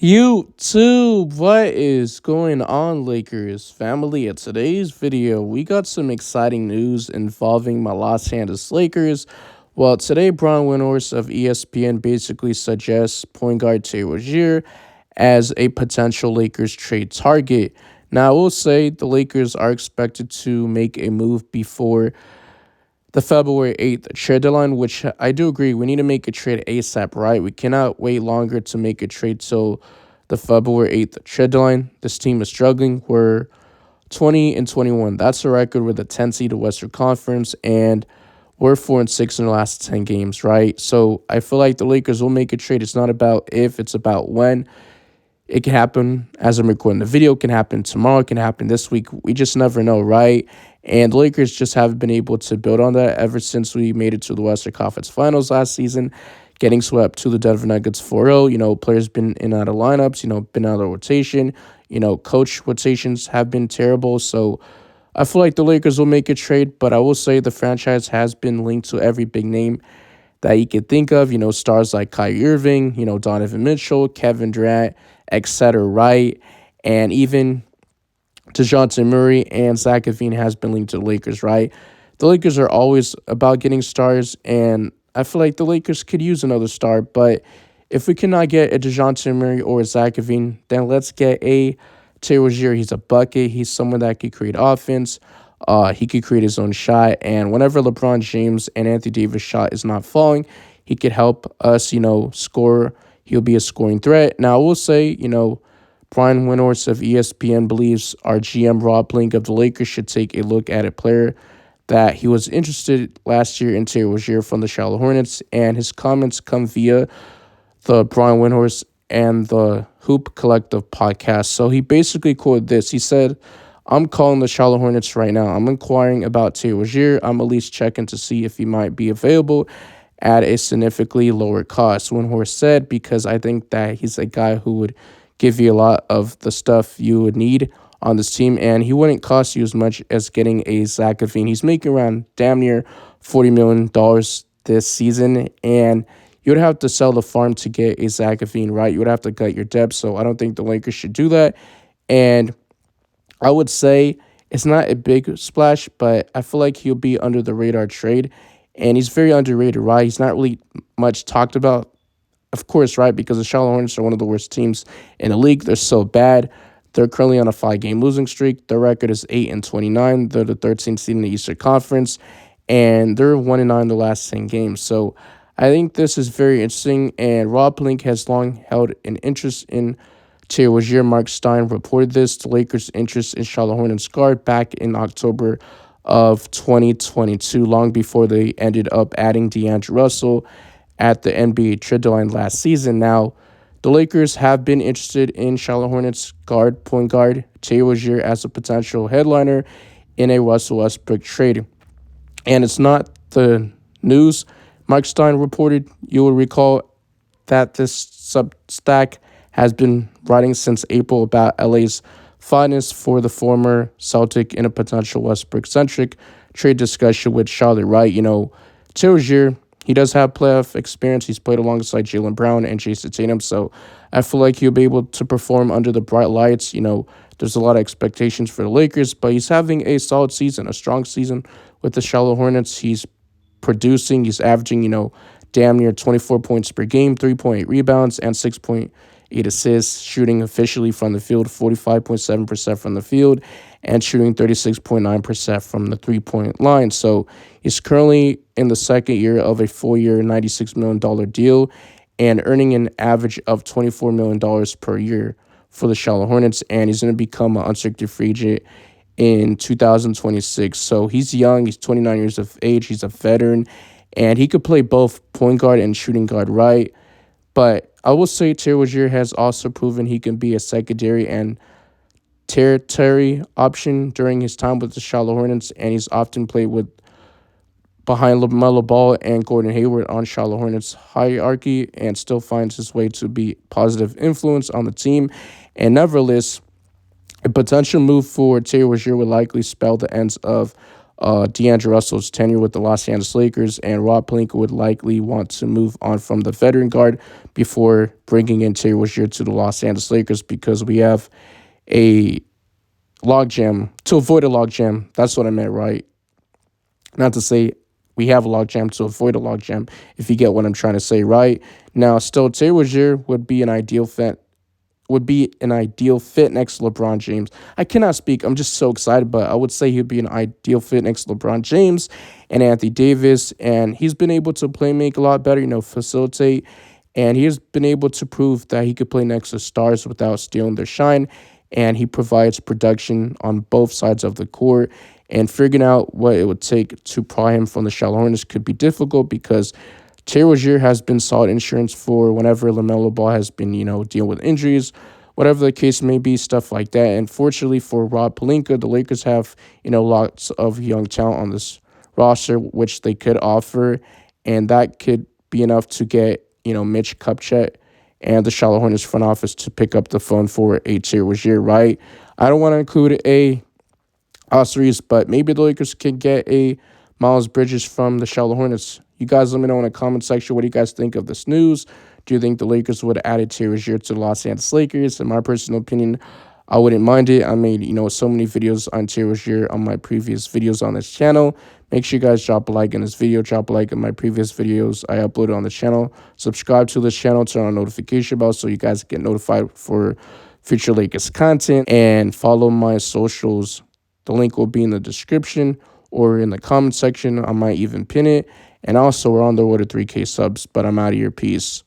YouTube, what is going on, Lakers family? In today's video, we got some exciting news involving my Los Angeles Lakers. Well, today, Brian Windhorst of ESPN basically suggests point guard Terry Rozier as a potential Lakers trade target. Now, I will say the Lakers are expected to make a move before the February 8th trade deadline, which I do agree. We need to make a trade ASAP, right? We cannot wait longer to make a trade till the February 8th trade deadline. This team is struggling. We're 20-21. That's a record with a 10 seed of Western Conference, and we're 4-6 in the last 10 games, right? So I feel like the Lakers will make a trade. It's not about if, it's about when. It can happen as I'm recording the video. It can happen tomorrow. It can happen this week. We just never know, right? And the Lakers just haven't been able to build on that ever since we made it to the Western Conference Finals last season, getting swept to the Denver Nuggets 4-0. Players been in and out of lineups, been out of rotation. Coach rotations have been terrible. So I feel like the Lakers will make a trade, but I will say the franchise has been linked to every big name that you could think of, stars like Kyrie Irving, Donovan Mitchell, Kevin Durant, etc., right? And even DeJounte Murray and Zach LaVine has been linked to the Lakers, right? The Lakers are always about getting stars, and I feel like the Lakers could use another star, but if we cannot get a DeJounte Murray or a Zach LaVine, then let's get a Terry Rozier. He's a bucket. He's someone that could create offense. He could create his own shot, and whenever LeBron James and Anthony Davis' shot is not falling, he could help us, score. He'll be a scoring threat. Now, I will say, Brian Windhorst of ESPN believes our GM Rob Blink of the Lakers should take a look at a player that he was interested last year in Terry Rozier from the Charlotte Hornets, and his comments come via the Brian Windhorst and the Hoop Collective podcast. So he basically quoted this. He said, "I'm calling the Charlotte Hornets right now. I'm inquiring about Terry Rozier. I'm at least checking to see if he might be available at a significantly lower cost." Windhorst said, "Because I think that he's a guy who would give you a lot of the stuff you would need on this team, and he wouldn't cost you as much as getting a Zach LaVine. He's making around damn near $40 million this season, and you would have to sell the farm to get a Zach LaVine, right? You would have to cut your depth, so I don't think the Lakers should do that. And I would say it's not a big splash, but I feel like he'll be under the radar trade, and he's very underrated, right? He's not really much talked about, of course, right? Because the Charlotte Hornets are one of the worst teams in the league. They're so bad. They're currently on a 5-game losing streak. Their record is 8-29. They're the 13th seed in the Eastern Conference, and they're 1-9 in the last 10 games. So I think this is very interesting, and Rob Blink has long held an interest in Terry Rozier. Mark Stein reported this. The Lakers' interest in Charlotte Hornets guard back in October of 2022, long before they ended up adding D'Angelo Russell at the NBA trade deadline last season. Now, the Lakers have been interested in Charlotte Hornets point guard Terry Rozier as a potential headliner in a Russell Westbrook trade. And it's not the news. Mark Stein reported, you will recall, that this Substack has been writing since April about LA's fondness for the former Celtic in a potential Westbrook-centric trade discussion with Charlotte, right? Terry Rozier, he does have playoff experience. He's played alongside Jaylen Brown and Jason Tatum, so I feel like he'll be able to perform under the bright lights. There's a lot of expectations for the Lakers, but he's having a solid season, a strong season with the Charlotte Hornets. He's producing. He's averaging, damn near 24 points per game, 3.8 rebounds, and 6.8 assists, shooting officially from the field 45.7% from the field, and shooting 36.9% from the three-point line. So he's currently in the second year of a 4-year, $96 million deal, and earning an average of $24 million per year for the Charlotte Hornets, and he's going to become an unrestricted free agent in 2026. So he's young. He's 29 years of age. He's a veteran, and he could play both point guard and shooting guard, right? But I will say Terry Rozier has also proven he can be a secondary and territory option during his time with the Charlotte Hornets, and he's often played with behind LaMelo Ball and Gordon Hayward on Charlotte Hornets hierarchy, and still finds his way to be positive influence on the team. And nevertheless, a potential move for Terry Rozier would likely spell the ends of D'Angelo Russell's tenure with the Los Angeles Lakers, and Rob Pelinka would likely want to move on from the veteran guard before bringing in Terry Rozier to the Los Angeles Lakers because we have a logjam to avoid a logjam. That's what I meant, right? Not to say we have a logjam to avoid a logjam, if you get what I'm trying to say, right? Now, still, Terry Rozier would be an ideal fit next to LeBron James. I cannot speak. I'm just so excited, but I would say he'd be an ideal fit next to LeBron James and Anthony Davis. And he's been able to play make a lot better, facilitate. And he has been able to prove that he could play next to stars without stealing their shine. And he provides production on both sides of the court. And figuring out what it would take to pry him from the Charlotte Hornets could be difficult because Terry Rozier has been solid insurance for whenever LaMelo Ball has been, dealing with injuries, whatever the case may be, stuff like that. And fortunately for Rob Pelinka, the Lakers have, lots of young talent on this roster, which they could offer, and that could be enough to get, Mitch Kupchak and the Charlotte Hornets front office to pick up the phone for a Terry Rozier, right? I don't want to include a Ospreys, but maybe the Lakers can get a Miles Bridges from the Charlotte Hornets. You guys let me know in the comment section what do you guys think of this news. Do you think the Lakers would have added Terry Rozier to the Los Angeles Lakers? In my personal opinion, I wouldn't mind it. I made, so many videos on Terry Rozier on my previous videos on this channel. Make sure you guys drop a like in this video, drop a like in my previous videos I uploaded on the channel. Subscribe to this channel, turn on notification bell so you guys get notified for future Lakers content, and follow my socials. The link will be in the description or in the comment section. I might even pin it. And also, we're on the road to 3K subs, but I'm out of here. Peace.